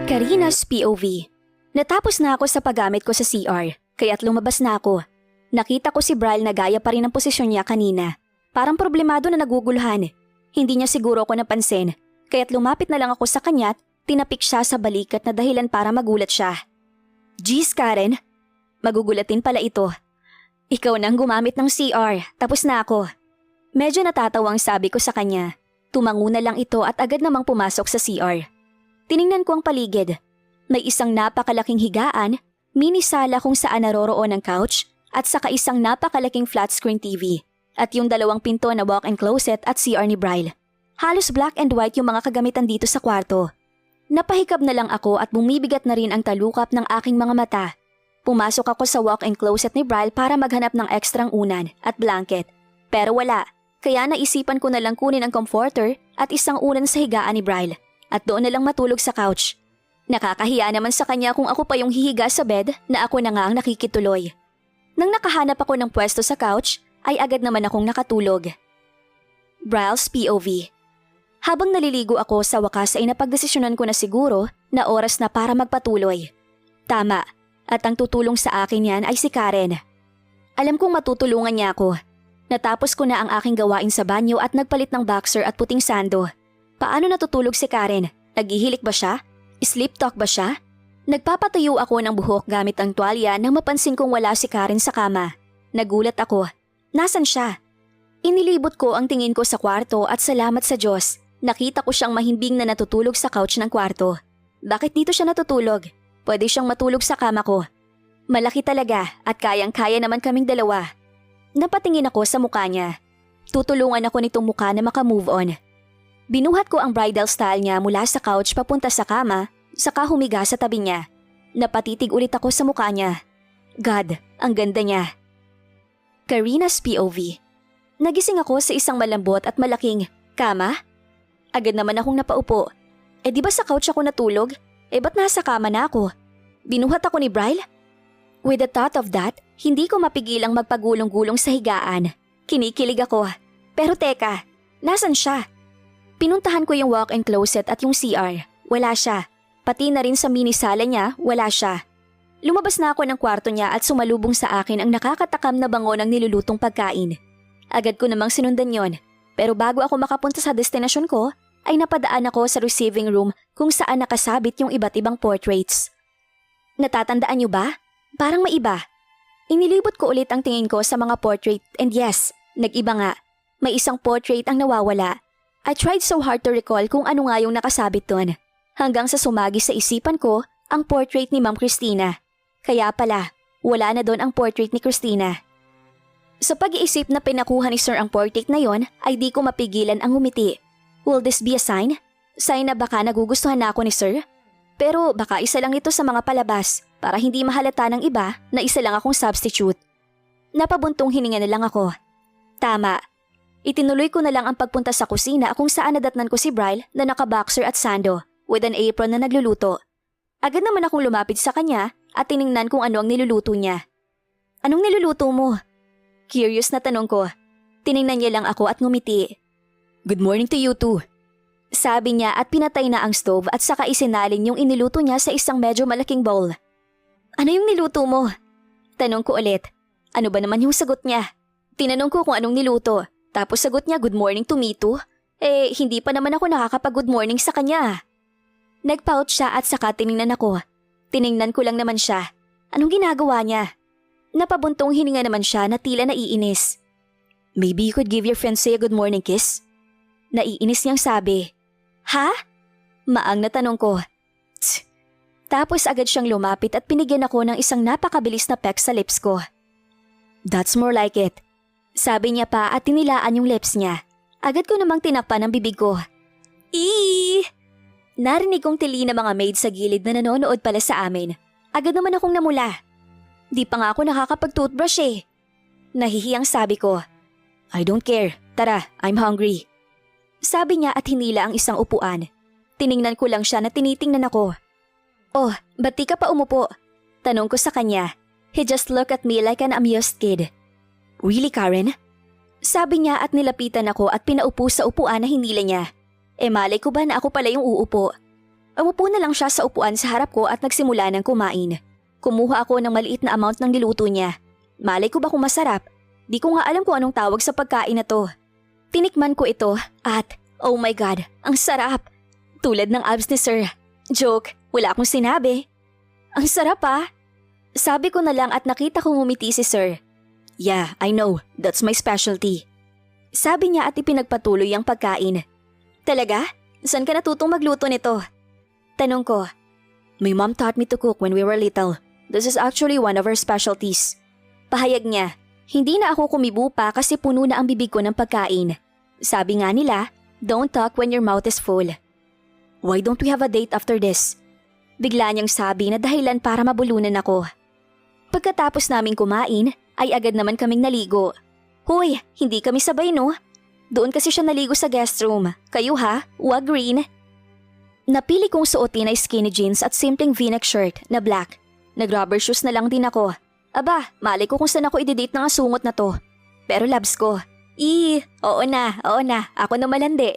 Karina's POV. Natapos na ako sa paggamit ko sa CR, kaya't lumabas na ako. Nakita ko si Bryle na gaya pa rin ang posisyon niya kanina. Parang problemado na naguguluhan. Hindi niya siguro ako napansin, kaya't lumapit na lang ako sa kanya at tinapik siya sa balikat na dahilan para magulat siya. Jeez, Karen. Magugulatin pala ito. Ikaw nang gumamit ng CR, tapos na ako. Medyo natatawang sabi ko sa kanya. Tumango na lang ito at agad namang pumasok sa CR. Tiningnan ko ang paligid. May isang napakalaking higaan, mini sala kung saan naroroon ang couch, at saka isang napakalaking flat screen TV, at yung dalawang pinto na walk-in closet at CR ni Bryle. Halos black and white yung mga kagamitan dito sa kwarto. Napahikab na lang ako at bumibigat na rin ang talukap ng aking mga mata. Pumasok ako sa walk-in closet ni Bryle para maghanap ng ekstrang unan at blanket. Pero wala, kaya naisipan ko na lang kunin ang comforter at isang unan sa higaan ni Bryle. At doon na lang matulog sa couch. Nakakahiya naman sa kanya kung ako pa yung hihiga sa bed na ako na nga ang nakikituloy. Nang nakahanap ako ng pwesto sa couch, ay agad naman akong nakatulog. Bryle's POV. Habang naliligo ako sa wakas ay napagdesisyonan ko na siguro na oras na para magpatuloy. Tama, at ang tutulong sa akin yan ay si Karen. Alam kong matutulungan niya ako. Natapos ko na ang aking gawain sa banyo at nagpalit ng boxer at puting sando. Paano natutulog si Karen? Naghihilik ba siya? Sleep talk ba siya? Nagpapatayo ako ng buhok gamit ang tuwalya nang mapansin kong wala si Karen sa kama. Nagulat ako. Nasaan siya? Inilibot ko ang tingin ko sa kwarto at salamat sa Diyos. Nakita ko siyang mahimbing na natutulog sa couch ng kwarto. Bakit dito siya natutulog? Pwede siyang matulog sa kama ko. Malaki talaga at kayang-kaya naman kaming dalawa. Napatingin ako sa mukha niya. Tutulungan ako nitong mukha na makamove on. Binuhat ko ang bridal style niya mula sa couch papunta sa kama, saka humiga sa tabi niya. Napatitig ulit ako sa mukha niya. God, ang ganda niya. Karina's POV. Nagising ako sa isang malambot at malaking kama. Agad naman akong napaupo. Di ba sa couch ako natulog? Ba't nasa kama na ako? Binuhat ako ni Bryle? With the thought of that, hindi ko mapigilang magpagulong-gulong sa higaan. Kinikilig ako. Pero teka, nasan siya? Pinuntahan ko yung walk-in closet at yung CR. Wala siya. Pati na rin sa mini sala niya, wala siya. Lumabas na ako ng kwarto niya at sumalubong sa akin ang nakakatakam na bango ng nilulutong pagkain. Agad ko namang sinundan yon. Pero bago ako makapunta sa destinasyon ko, ay napadaan ako sa receiving room kung saan nakasabit yung iba't ibang portraits. Natatandaan niyo ba? Parang may iba. Inilibot ko ulit ang tingin ko sa mga portrait and yes, nag-iba nga. May isang portrait ang nawawala. I tried so hard to recall kung ano nga yung nakasabit doon. Hanggang sa sumagi sa isipan ko ang portrait ni Ma'am Christina. Kaya pala, wala na doon ang portrait ni Christina. Sa pag-iisip na pinakuha ni Sir ang portrait na yon ay di ko mapigilan ang ngumiti. Will this be a sign? Sign na baka nagugustuhan na ako ni Sir? Pero baka isa lang ito sa mga palabas para hindi mahalata ng iba na isa lang akong substitute. Napabuntong hininga na lang ako. Tama. Itinuloy ko na lang ang pagpunta sa kusina kung saan nadatnan ko si Bryle na naka-boxer at sando with an apron na nagluluto. Agad naman akong lumapit sa kanya at tiningnan kung ano ang niluluto niya. Anong niluluto mo? Curious na tanong ko. Tiningnan niya lang ako at ngumiti. Good morning to you too. Sabi niya at pinatay na ang stove at saka isinalin yung iniluto niya sa isang medyo malaking bowl. Ano yung niluto mo? Tanong ko ulit. Ano ba naman yung sagot niya? Tinanong ko kung anong niluto. Tapos sagot niya good morning to me too. Hindi pa naman ako nakakapag-good morning sa kanya. Nag-pout siya at saka tiningnan ako. Tiningnan ko lang naman siya. Anong ginagawa niya? Napabuntong hininga naman siya na tila naiinis. Maybe you could give your friend say a good morning kiss? Naiinis niyang sabi. Ha? Maang na tanong ko. Tsk. Tapos agad siyang lumapit at pinigyan ako ng isang napakabilis na peck sa lips ko. That's more like it. Sabi niya pa at tinilaan yung lips niya. Agad ko namang tinakpan ang bibig ko. Eee! Narinig kong tili na mga maid sa gilid na nanonood pala sa amin. Agad naman akong namula. Di pa nga ako nakakapag-toothbrush eh. Nahihiyang sabi ko. I don't care. Tara, I'm hungry. Sabi niya at hinila ang isang upuan. Tiningnan ko lang siya na tinitingnan ako. Oh, ba't di ka pa umupo? Tanong ko sa kanya. He just looked at me like an amused kid. Really, Karen? Sabi niya at nilapitan ako at pinaupo sa upuan na hinila niya. Malay ko ba na ako pala yung uupo? Umupo na lang siya sa upuan sa harap ko at nagsimula ng kumain. Kumuha ako ng maliit na amount ng niluto niya. Malay ko ba kung masarap? Di ko nga alam kung anong tawag sa pagkain na to. Tinikman ko ito at, oh my God, ang sarap. Tulad ng abs ni Sir. Joke, wala akong sinabi. Ang sarap ah. Sabi ko na lang at nakita kong umiti si Sir. Yeah, I know, that's my specialty. Sabi niya at ipinagpatuloy ang pagkain. Talaga? Saan ka natutong magluto nito? Tanong ko. My mom taught me to cook when we were little. This is actually one of her specialties. Pahayag niya, hindi na ako kumibo pa kasi puno na ang bibig ko ng pagkain. Sabi nga nila, don't talk when your mouth is full. Why don't we have a date after this? Bigla niyang sabi na dahilan para mabulunan ako. Pagkatapos naming kumain, ay agad naman kaming naligo. Hoy, hindi kami sabay no? Doon kasi siya naligo sa guest room. Kayo ha? Wag green. Napili kong suotin ay skinny jeans at simpleng v-neck shirt na black. Nag-rubber shoes na lang din ako. Aba, malay ko kung saan ako i-date ng asungot na to. Pero labs ko. Oo na, ako na malandi.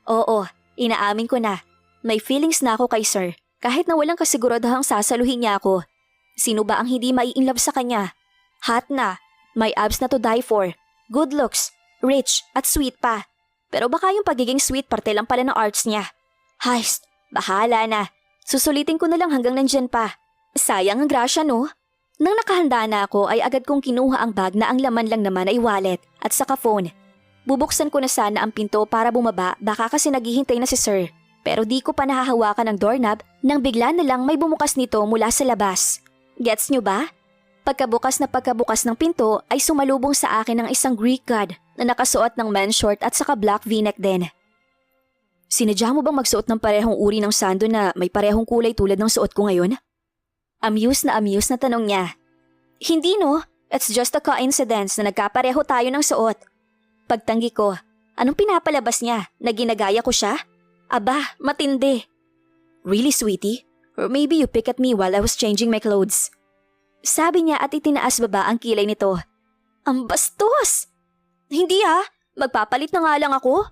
Oo, inaamin ko na. May feelings na ako kay Sir, kahit na walang kasiguradahang sasaluhin niya ako. Sino ba ang hindi mai-inlove sa kanya? Hot na, may abs na to die for, good looks, rich at sweet pa. Pero baka yung pagiging sweet parte lang pala ng arts niya. Heist, bahala na. Susulitin ko na lang hanggang nandyan pa. Sayang ang grasya no? Nang nakahanda na ako ay agad kong kinuha ang bag na ang laman lang naman ay wallet at saka phone. Bubuksan ko na sana ang pinto para bumaba baka kasi naghihintay na si Sir. Pero di ko pa nahahawakan ng doorknob nang bigla na lang may bumukas nito mula sa labas. Gets nyo ba? Pagkabukas ng pinto ay sumalubong sa akin ng isang Greek god na nakasuot ng men's short at saka black v-neck din. Sinadya mo bang magsuot ng parehong uri ng sando na may parehong kulay tulad ng suot ko ngayon? Amused na tanong niya. Hindi no, it's just a coincidence na nagkapareho tayo ng suot. Pagtanggi ko, anong pinapalabas niya? Na ginagaya ko siya? Aba, matindi. Really sweetie? Or maybe you pick at me while I was changing my clothes. Sabi niya at itinaas baba ang kilay nito. Ang bastos! Hindi magpapalit na nga lang ako.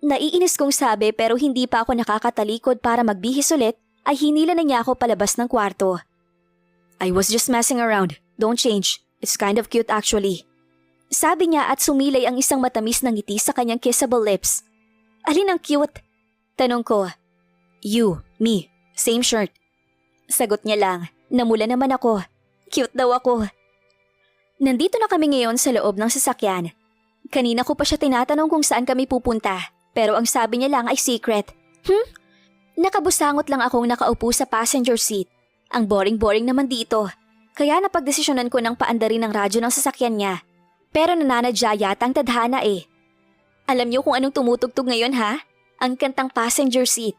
Naiinis kong sabi pero hindi pa ako nakakatalikod para magbihis ulit ay hinila na niya ako palabas ng kwarto. I was just messing around. Don't change. It's kind of cute actually. Sabi niya at sumilay ang isang matamis na ngiti sa kanyang kissable lips. Alin ang cute? Tanong ko. You, me, same shirt. Sagot niya lang. Namula naman ako. Cute daw ako. Nandito na kami ngayon sa loob ng sasakyan. Kanina ko pa siya tinatanong kung saan kami pupunta. Pero ang sabi niya lang ay secret. Nakabusangot lang akong nakaupo sa passenger seat. Ang boring-boring naman dito. Kaya napagdesisyonan ko ng paandarin ng radyo ng sasakyan niya. Pero nananadya yata ang tadhana eh. Alam niyo kung anong tumutugtog ngayon ha? Ang kantang passenger seat.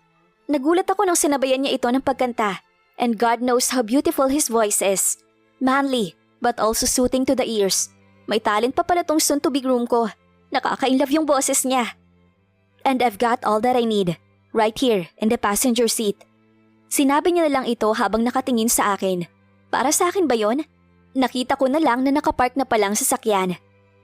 Nagulat ako nang sinabayan niya ito ng pagkanta. And God knows how beautiful his voice is. Manly, but also soothing to the ears. May talent pa pala tong soon-to-be groom ko. Nakaka-inlove yung boses niya. And I've got all that I need, right here in the passenger seat. Sinabi niya na lang ito habang nakatingin sa akin. Para sa akin ba yon? Nakita ko na lang na nakapark na palang sasakyan.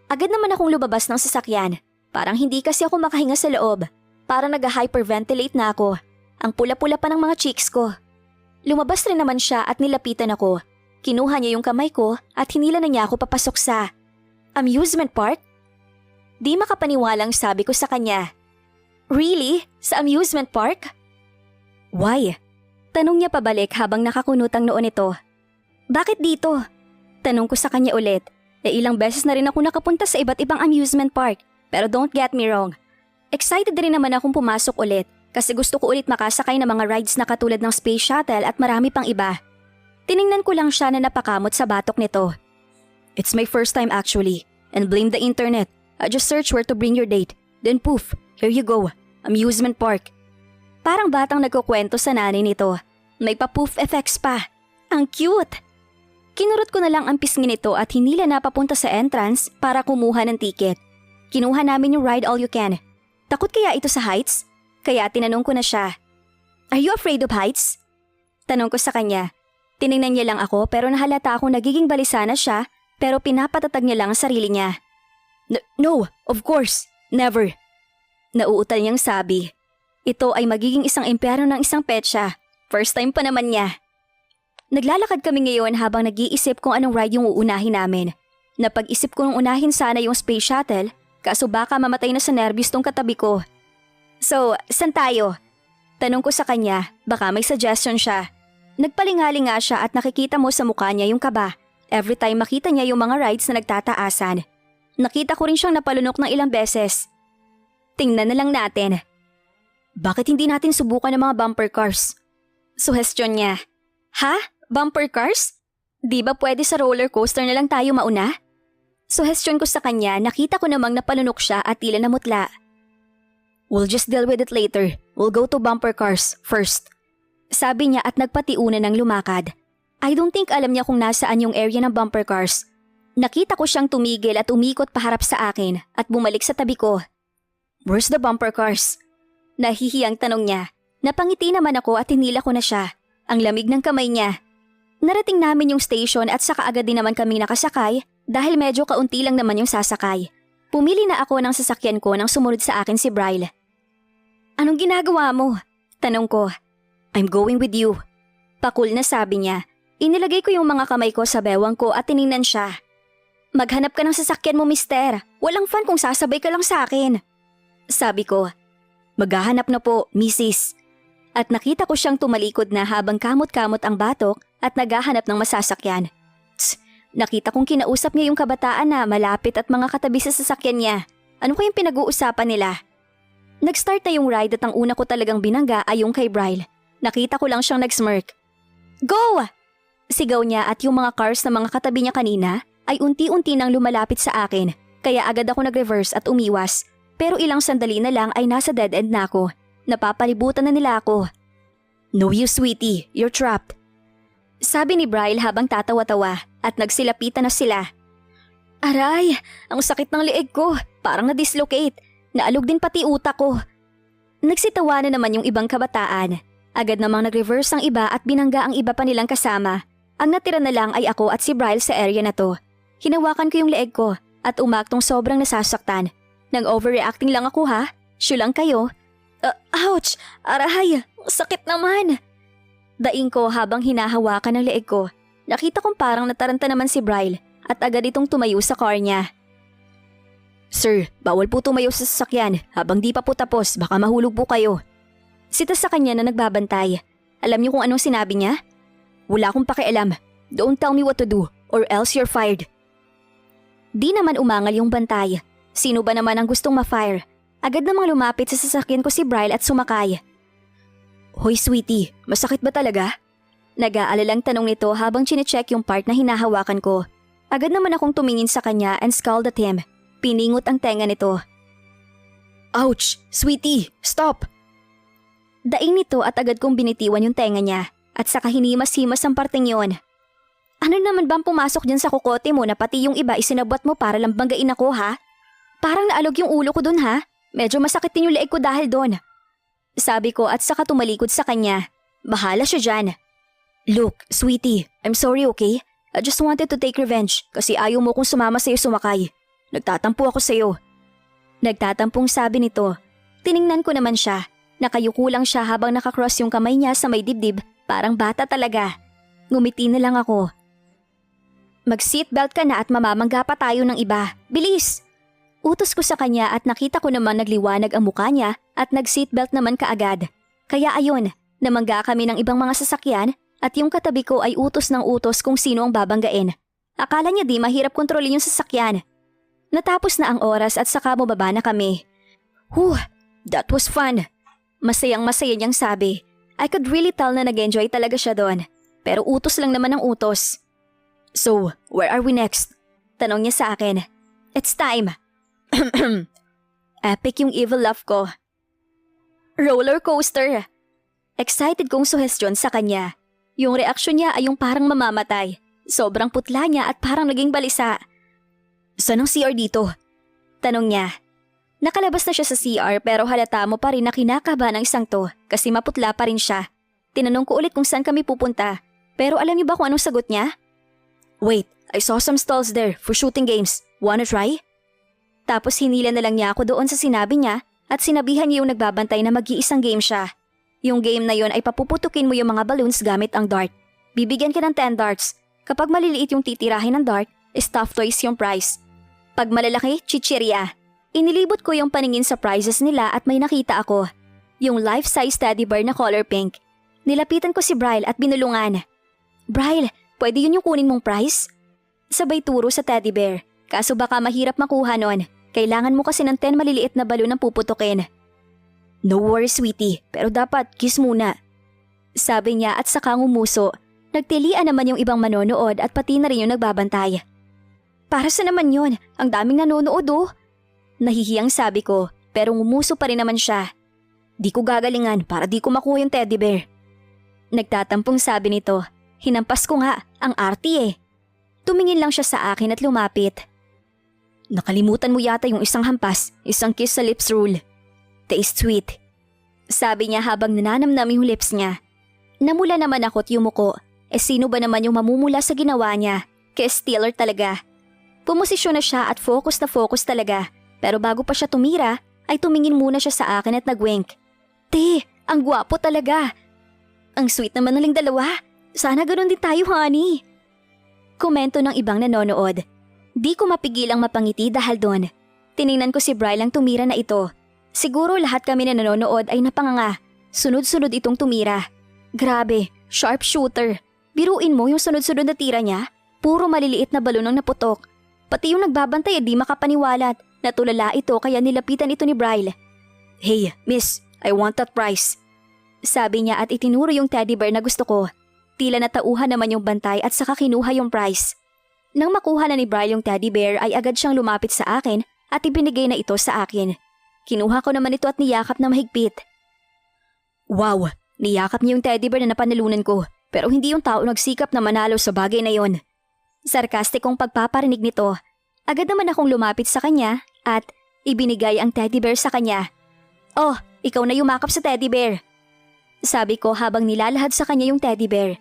Agad naman akong lumabas ng sasakyan. Parang hindi kasi ako makahinga sa loob. Parang nag-hyperventilate na ako. Ang pula-pula pa ng mga cheeks ko. Lumabas rin naman siya at nilapitan ako. Kinuha niya yung kamay ko at hinila na niya ako papasok sa amusement park? Di makapaniwalang sabi ko sa kanya. Really? Sa amusement park? Why? Tanong niya pabalik habang nakakunutang noon ito. Bakit dito? Tanong ko sa kanya ulit. Ilang beses na rin ako nakapunta sa iba't ibang amusement park. Pero don't get me wrong. Excited rin naman akong pumasok ulit kasi gusto ko ulit makasakay ng mga rides na katulad ng space shuttle at marami pang iba. Tiningnan ko lang siya na napakamot sa batok nito. It's my first time actually. And blame the internet. I just searched where to bring your date. Then poof, here you go. Amusement park. Parang batang nagkukwento sa nanay nito. May pa-poof effects pa. Ang cute! Kinurot ko na lang ang pisngi nito at hinila na papunta sa entrance para kumuha ng ticket. Kinuha namin yung ride all you can. Takot kaya ito sa heights? Kaya tinanong ko na siya. Are you afraid of heights? Tanong ko sa kanya. Tiningnan niya lang ako pero nahalata akong nagiging balisa na siya pero pinapatatag niya lang ang sarili niya. No, of course. Never. Nauutal niyang sabi. Ito ay magiging isang impyerno ng isang petsa. First time pa naman niya. Naglalakad kami ngayon habang nag-iisip kung anong ride yung uunahin namin. Napag-isip ko nung unahin sana yung space shuttle, kaso baka mamatay na sa nervyos tong katabi ko. So, saan tayo? Tanong ko sa kanya, baka may suggestion siya. Nagpalingali nga siya at nakikita mo sa mukha niya yung kaba. Every time makita niya yung mga rides na nagtataasan. Nakita ko rin siyang napalunok ng ilang beses. Tingnan na lang natin. Bakit hindi natin subukan ng mga bumper cars? Suhestyon niya. Ha? Bumper cars? Di ba pwede sa roller coaster na lang tayo mauna? Suhestyon ko sa kanya, nakita ko namang napalunok siya at tila namutla. We'll just deal with it later. We'll go to bumper cars first. Sabi niya at nagpatiunan ng lumakad. I don't think alam niya kung nasaan yung area ng bumper cars. Nakita ko siyang tumigil at umikot paharap sa akin at bumalik sa tabi ko. Where's the bumper cars? Nahihiyang tanong niya. Napangiti naman ako at hinila ko na siya. Ang lamig ng kamay niya. Narating namin yung station at saka agad din naman kaming nakasakay dahil medyo kaunti lang naman yung sasakay. Pumili na ako ng sasakyan ko nang sumunod sa akin si Bryle. Anong ginagawa mo? Tanong ko. I'm going with you. Pakul na sabi niya. Inilagay ko yung mga kamay ko sa bewang ko at tiningnan siya. Maghanap ka ng sasakyan mo, mister. Walang fun kung sasabay ka lang sa akin. Sabi ko. Maghahanap na po, misis. At nakita ko siyang tumalikod na habang kamot-kamot ang batok at naghahanap ng masasakyan. Tss, nakita kong kinausap niya yung kabataan na malapit at mga katabi sa sasakyan niya. Ano kayang pinag-uusapan nila? Nag-start na yung ride at ang una ko talagang binangga ay yung kay Bryle. Nakita ko lang siyang nag-smirk. Go! Sigaw niya at yung mga cars na mga katabi niya kanina ay unti-unti nang lumalapit sa akin. Kaya agad ako nag-reverse at umiwas. Pero ilang sandali na lang ay nasa dead end na ako. Napapalibutan na nila ako. No you sweetie, you're trapped. Sabi ni Bryle habang tatawa-tawa at nagsilapitan na sila. Aray, ang sakit ng leeg ko. Parang na-dislocate. Naalog din pati utak ko. Nagsitawa na naman yung ibang kabataan. Agad namang nag-reverse ang iba at binangga ang iba pa nilang kasama. Ang natira na lang ay ako at si Bryle sa area na to. Hinawakan ko yung leeg ko at umaktong sobrang nasasaktan. Nang overreacting lang ako ha? Sure lang kayo? Ouch! Aray! Sakit naman! Daing ko habang hinahawakan ang leeg ko. Nakita kong parang nataranta naman si Bryle at agad itong tumayo sa car niya. Sir, bawal po tumayo sa sasakyan habang di pa po tapos, baka mahulog po kayo. Sita sa kanya na nagbabantay. Alam niyo kung anong sinabi niya? Wala akong pakialam. Don't tell me what to do or else you're fired. Di naman umangal yung bantay. Sino ba naman ang gustong ma-fire? Agad namang lumapit sa sasakyan ko si Bryle at sumakay. Hoy sweetie, masakit ba talaga? Nag-aalalang tanong nito habang chinecheck yung part na hinahawakan ko. Agad naman akong tumingin sa kanya and scowled at him. Piningot ang tenga nito. Ouch! Sweetie! Stop! Daing nito at agad kong binitiwan yung tenga niya at saka hinimas-himas ang parteng yon. Ano naman bang pumasok dyan sa kukote mo na pati yung iba isinabot mo para lang banggain ako ha? Parang naalog yung ulo ko dun ha? Medyo masakit din yung leeg ko dahil doon. Sabi ko at saka tumalikod sa kanya. Bahala siya dyan. Look, sweetie, I'm sorry okay? I just wanted to take revenge kasi ayaw mo kong sumama sa'yo sumakay. Nagtatampo ako sa'yo. Nagtatampong sabi nito. Tiningnan ko naman siya. Nakayuko lang siya habang nakakross yung kamay niya sa may dibdib. Parang bata talaga. Ngumiti na lang ako. Mag-seatbelt ka na at mamamangga pa tayo ng iba. Bilis! Utos ko sa kanya at nakita ko naman nagliwanag ang mukha niya at nag-seatbelt naman kaagad. Kaya ayun, namangga kami ng ibang mga sasakyan at yung katabi ko ay utos ng utos kung sino ang babanggain. Akala niya di mahirap kontrolin yung sasakyan. Natapos na ang oras at saka bumaba na kami. That was fun. Masayang masaya niyang sabi. I could really tell na nag-enjoy talaga siya doon. Pero utos lang naman ang utos. So, where are we next? Tanong niya sa akin. It's time. Epic yung evil laugh ko. Roller coaster. Excited kong suhestyon sa kanya. Yung reaksyon niya ay yung parang mamamatay. Sobrang putla niya at parang naging balisa. Saan ang CR dito? Tanong niya. Nakalabas na siya sa CR pero halata mo pa rin na kinakaba ng isang to kasi maputla pa rin siya. Tinanong ko ulit kung saan kami pupunta. Pero alam niyo ba kung anong sagot niya? Wait, I saw some stalls there for shooting games. Wanna try? Tapos hinila na lang niya ako doon sa sinabi niya at sinabihan niya yung nagbabantay na mag-iisang game siya. Yung game na yon ay papuputukin mo yung mga balloons gamit ang dart. Bibigyan ka ng 10 darts. Kapag maliliit yung titirahin ng dart, stuffed toys yung prize. Pag malalaki, chichirya. Inilibot ko yung paningin sa prizes nila at may nakita ako. Yung life-size teddy bear na color pink. Nilapitan ko si Bryle at binulungan. Bryle, pwede yun yung kunin mong prize? Sabay turo sa teddy bear. Kaso baka mahirap makuha nun. Kailangan mo kasi ng 10 maliliit na balon na puputukin. No worries, sweetie, pero dapat kiss muna. Sabi niya at saka ngumuso. Nagtilian naman yung ibang manonood at pati na rin yung nagbabantay. Para sa naman yun, ang daming nanonood oh. Nahihiyang sabi ko, pero ngumuso pa rin naman siya. Di ko gagalingan para di ko makuha yung teddy bear. Nagtatampong sabi nito, hinampas ko nga, ang arty eh. Tumingin lang siya sa akin at lumapit. Nakalimutan mo yata yung isang hampas, isang kiss sa lips rule. Taste sweet. Sabi niya habang nananamnam yung lips niya. Namula naman ako't yumuko. Sino ba naman yung mamumula sa ginawa niya? Kaya stealer talaga. Pumosisyon na siya at focus na focus talaga. Pero bago pa siya tumira, ay tumingin muna siya sa akin at nagwink. Te, ang gwapo talaga. Ang sweet naman naling dalawa. Sana ganun din tayo, honey. Komento ng ibang nanonood. Di ko mapigilang mapangiti dahil doon. Tiningnan ko si Bryle ang tumira na ito. Siguro lahat kami na nanonood ay napanganga. Sunod-sunod itong tumira. Grabe, sharp shooter. Biruin mo yung sunod-sunod na tira niya. Puro maliliit na balon ang naputok. Pati yung nagbabantay ay di makapaniwalat. Natulala ito kaya nilapitan ito ni Bryle. Hey, miss, I want that prize. Sabi niya at itinuro yung teddy bear na gusto ko. Tila natauhan naman yung bantay at saka kinuha yung prize. Nang makuha na ni Bryle yung teddy bear ay agad siyang lumapit sa akin at ibinigay na ito sa akin. Kinuha ko naman ito at niyakap na mahigpit. Wow, niyakap niya yung teddy bear na napanalunan ko pero hindi yung tao nagsikap na manalo sa bagay na yon. Sarkastikong pagpaparinig nito. Agad naman akong lumapit sa kanya at ibinigay ang teddy bear sa kanya. Oh, ikaw na yumakap sa teddy bear. Sabi ko habang nilalahad sa kanya yung teddy bear.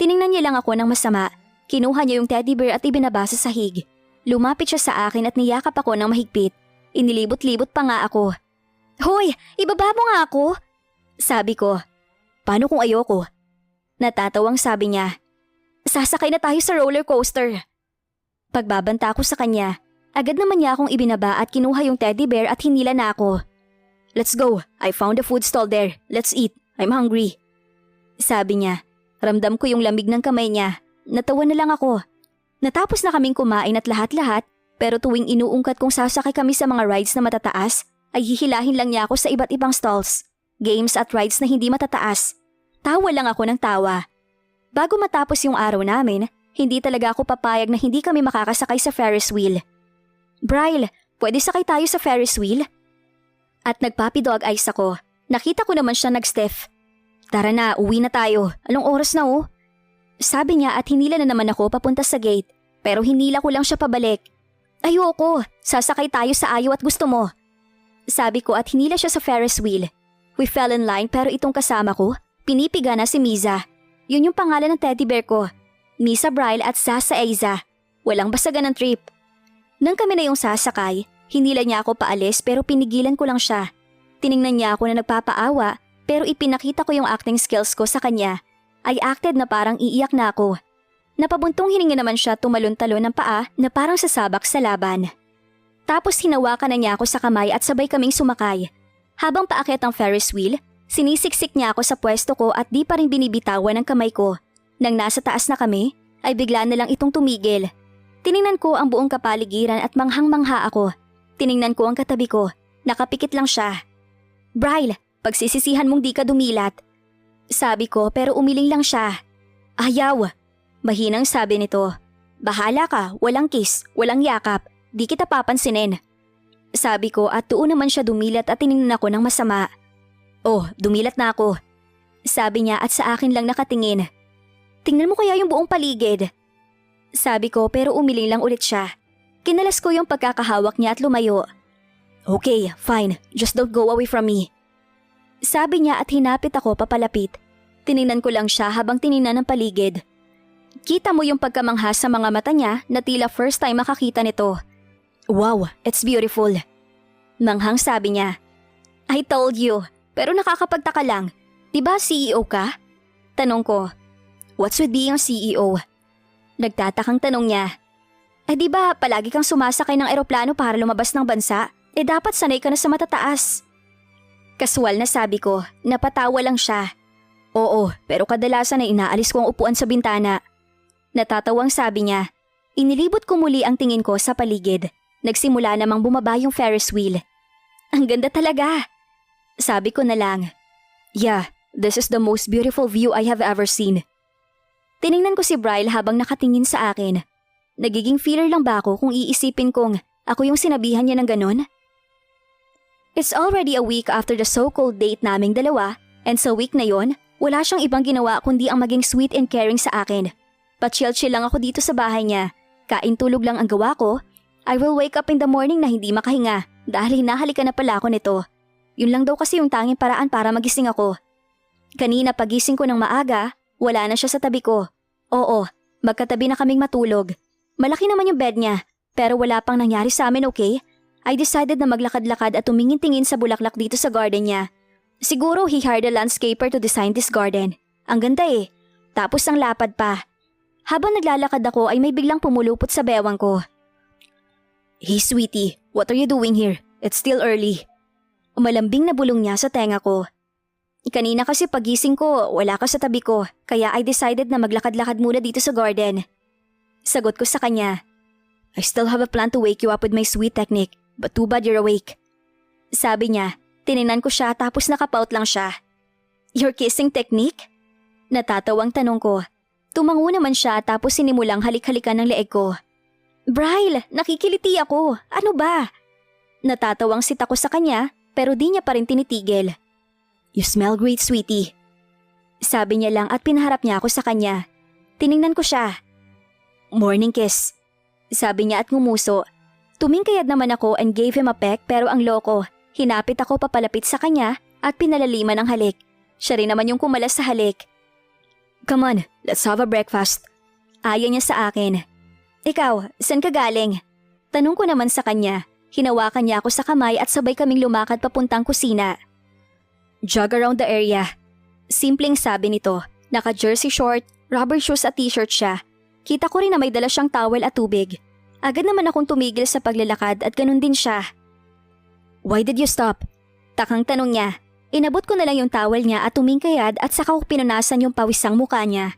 Tiningnan niya lang ako ng masama. Kinuha niya yung teddy bear at ibinaba sa sahig. Lumapit siya sa akin at niyakap ako ng mahigpit. Inilibot-libot pa nga ako. Hoy, ibaba mo nga ako! Sabi ko. Paano kung ayoko? Natatawang sabi niya. Sasakay na tayo sa roller coaster. Pagbabanta ko sa kanya, agad naman niya akong ibinaba at kinuha yung teddy bear at hinila na ako. Let's go, I found a food stall there. Let's eat, I'm hungry. Sabi niya. Ramdam ko yung lamig ng kamay niya. Natawa na lang ako. Natapos na kaming kumain at lahat-lahat, pero tuwing inuungkat kong sasakay kami sa mga rides na matataas, ay hihilahin lang niya ako sa iba't ibang stalls, games at rides na hindi matataas. Tawa lang ako ng tawa. Bago matapos yung araw namin, hindi talaga ako papayag na hindi kami makakasakay sa Ferris wheel. Bryle, pwede sakay tayo sa Ferris wheel? At nagpapi-dog eyes ako. Nakita ko naman siya nag-stiff. Tara na, uwi na tayo. Anong oras na oh? Sabi niya at hinila na naman ako papunta sa gate. Pero hinila ko lang siya pabalik. Ayoko, sasakay tayo sa ayaw at gusto mo. Sabi ko at hinila siya sa Ferris wheel. We fell in line pero itong kasama ko, pinipiga na si Miza. Yun yung pangalan ng teddy bear ko. Misa Bryle at Sasa Eiza. Walang basagan ng trip. Nang kami na yung sasakay, hinila niya ako paalis pero pinigilan ko lang siya. Tiningnan niya ako na nagpapaawa pero ipinakita ko yung acting skills ko sa kanya. I acted na parang iiyak na ako. Napabuntong hininga naman siya tumalon-talon ng paa na parang sasabak sa laban. Tapos hinawakan na niya ako sa kamay at sabay kaming sumakay. Habang paakyat ang Ferris wheel, sinisiksik niya ako sa pwesto ko at di pa rin binibitawan ng kamay ko. Nang nasa taas na kami, ay bigla na lang itong tumigil. Tiningnan ko ang buong kapaligiran at manghang-mangha ako. Tiningnan ko ang katabi ko. Nakapikit lang siya. Bryle, pagsisisihan mong di ka dumilat. Sabi ko pero umiling lang siya. Ayaw. Mahinang sabi nito. Bahala ka, walang kiss, walang yakap. Di kita papansinin. Sabi ko at doon naman siya dumilat at tiningnan ako ng masama. Oh, dumilat na ako. Sabi niya at sa akin lang nakatingin. Tingnan mo kaya yung buong paligid. Sabi ko pero umiling lang ulit siya. Kinalas ko yung pagkakahawak niya at lumayo. Okay, fine. Just don't go away from me. Sabi niya at hinapit ako papalapit. Tiningnan ko lang siya habang tiningnan ng paligid. Kita mo yung pagkamangha sa mga mata niya na tila first time makakita nito. Wow, it's beautiful. Manghang sabi niya. I told you, pero nakakapagtaka lang. Diba CEO ka? Tanong ko. What's with being a CEO? Nagtatakang tanong niya. Diba palagi kang sumasakay ng eroplano para lumabas ng bansa? Dapat sanay ka na sa matataas. Kaswal na sabi ko, napatawa lang siya. Oo, pero kadalasan ay inaalis ko ang upuan sa bintana. Natatawang sabi niya. Inilibot ko muli ang tingin ko sa paligid. Nagsimula namang bumaba yung Ferris wheel. Ang ganda talaga. Sabi ko na lang. Yeah, this is the most beautiful view I have ever seen. Tiningnan ko si Bryle habang nakatingin sa akin. Nagiging feeler lang ba ako kung iisipin kong ako yung sinabihan niya ng ganon? It's already a week after the so-called date naming dalawa, and sa week na yon, wala siyang ibang ginawa kundi ang maging sweet and caring sa akin. Pa-chill-chill lang ako dito sa bahay niya. Kain tulog lang ang gawa ko. I will wake up in the morning na hindi makahinga dahil hinahalikan na pala ako nito. Yun lang daw kasi yung tanging paraan para magising ako. Kanina pagising ko ng maaga, wala na siya sa tabi ko. Oo, magkatabi na kaming matulog. Malaki naman yung bed niya, pero wala pang nangyari sa amin, okay? I decided na maglakad-lakad at tumingin-tingin sa bulaklak dito sa garden niya. Siguro he hired a landscaper to design this garden. Ang ganda eh. Tapos ang lapad pa. Habang naglalakad ako ay may biglang pumulupot sa bewang ko. Hey sweetie, what are you doing here? It's still early. Malambing na bulong niya sa tenga ko. Kanina kasi pagising ko, wala ka sa tabi ko, kaya I decided na maglakad-lakad muna dito sa garden. Sagot ko sa kanya. I still have a plan to wake you up with my sweet technique, but too bad you're awake. Sabi niya, tiningnan ko siya tapos nakapout lang siya. Your kissing technique? Natatawang tanong ko. Tumango naman siya tapos sinimulang halik-halikan ng leeg ko. Bryle, nakikiliti ako. Ano ba? Natatawang sita ko sa kanya pero di niya pa rin tinitigil. You smell great, sweetie. Sabi niya lang at pinaharap niya ako sa kanya. Tiningnan ko siya. Morning kiss. Sabi niya at ngumuso. Tumingkayad naman ako and gave him a peck pero ang loko. Hinapit ako papalapit sa kanya at pinalaliman ng halik. Siya rin naman yung kumalas sa halik. Come on, let's have a breakfast. Ayaw niya sa akin. Ikaw, saan ka galing? Tanong ko naman sa kanya. Hinawakan niya ako sa kamay at sabay kaming lumakad papuntang kusina. Jog around the area. Simpleng sabi nito. Naka-jersey short, rubber shoes at t-shirt siya. Kita ko rin na may dala siyang towel at tubig. Agad naman akong tumigil sa paglalakad at ganun din siya. Why did you stop? Takang tanong niya. Inabot ko na lang yung towel niya at tumingkayad at saka ko pinunasan yung pawisang mukha niya.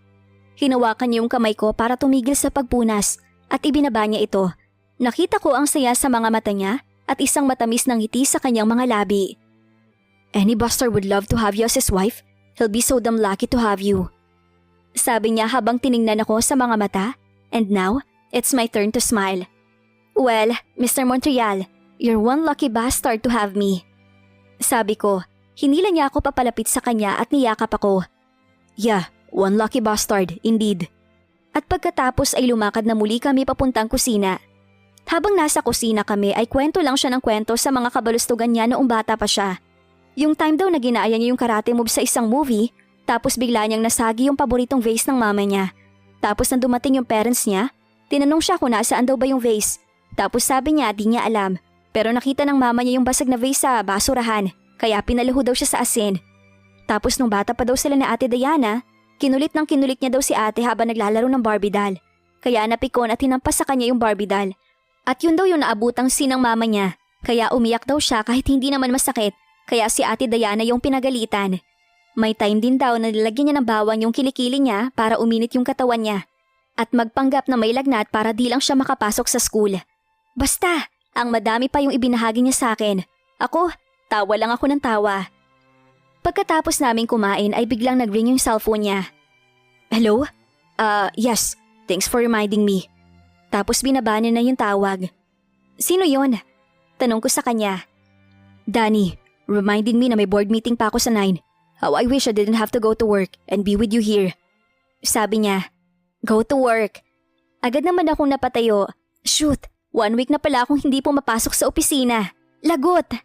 Hinawakan niya yung kamay ko para tumigil sa pagpunas at ibinaba niya ito. Nakita ko ang saya sa mga mata niya at isang matamis na ngiti sa kanyang mga labi. Any bastard would love to have you as his wife. He'll be so damn lucky to have you. Sabi niya habang tiningnan ako sa mga mata. And now, it's my turn to smile. Well, Mr. Montreal, you're one lucky bastard to have me. Sabi ko, hinila niya ako papalapit sa kanya at niyakap ako. Yeah, one lucky bastard, indeed. At pagkatapos ay lumakad na muli kami papuntang kusina. Habang nasa kusina kami ay kwento lang siya ng kwento sa mga kabalustugan niya noong bata pa siya. Yung time daw na ginaya niya yung karate move sa isang movie, tapos bigla niyang nasagi yung paboritong vase ng mama niya. Tapos nang dumating yung parents niya, tinanong siya kung nasaan daw ba yung vase. Tapos sabi niya di niya alam, pero nakita ng mama niya yung basag na vase sa basurahan, kaya pinaluho daw siya sa asin. Tapos nung bata pa daw sila na Ate Diana, kinulit niya daw si ate habang naglalaro ng Barbie doll. Kaya napikon at hinampas sa kanya yung Barbie doll. At yun daw yung naabutang sin ng mama niya, kaya umiyak daw siya kahit hindi naman masakit. Kaya si Ate Diana yung pinagalitan. May time din daw na nilagyan niya ng bawang yung kilikili niya para uminit yung katawan niya. At magpanggap na may lagnat para di lang siya makapasok sa school. Basta, ang madami pa yung ibinahagi niya sa akin. Ako, tawa lang ako ng tawa. Pagkatapos naming kumain ay biglang nag-ring yung cellphone niya. Hello? Yes. Thanks for reminding me. Tapos binaba niya na yung tawag. Sino yon? Tanong ko sa kanya. Danny. Reminding me na may board meeting pa ako sa 9. How I wish I didn't have to go to work and be with you here. Sabi niya, go to work. Agad naman akong napatayo. Shoot, 1 week na pala akong hindi pumapasok sa opisina. Lagot!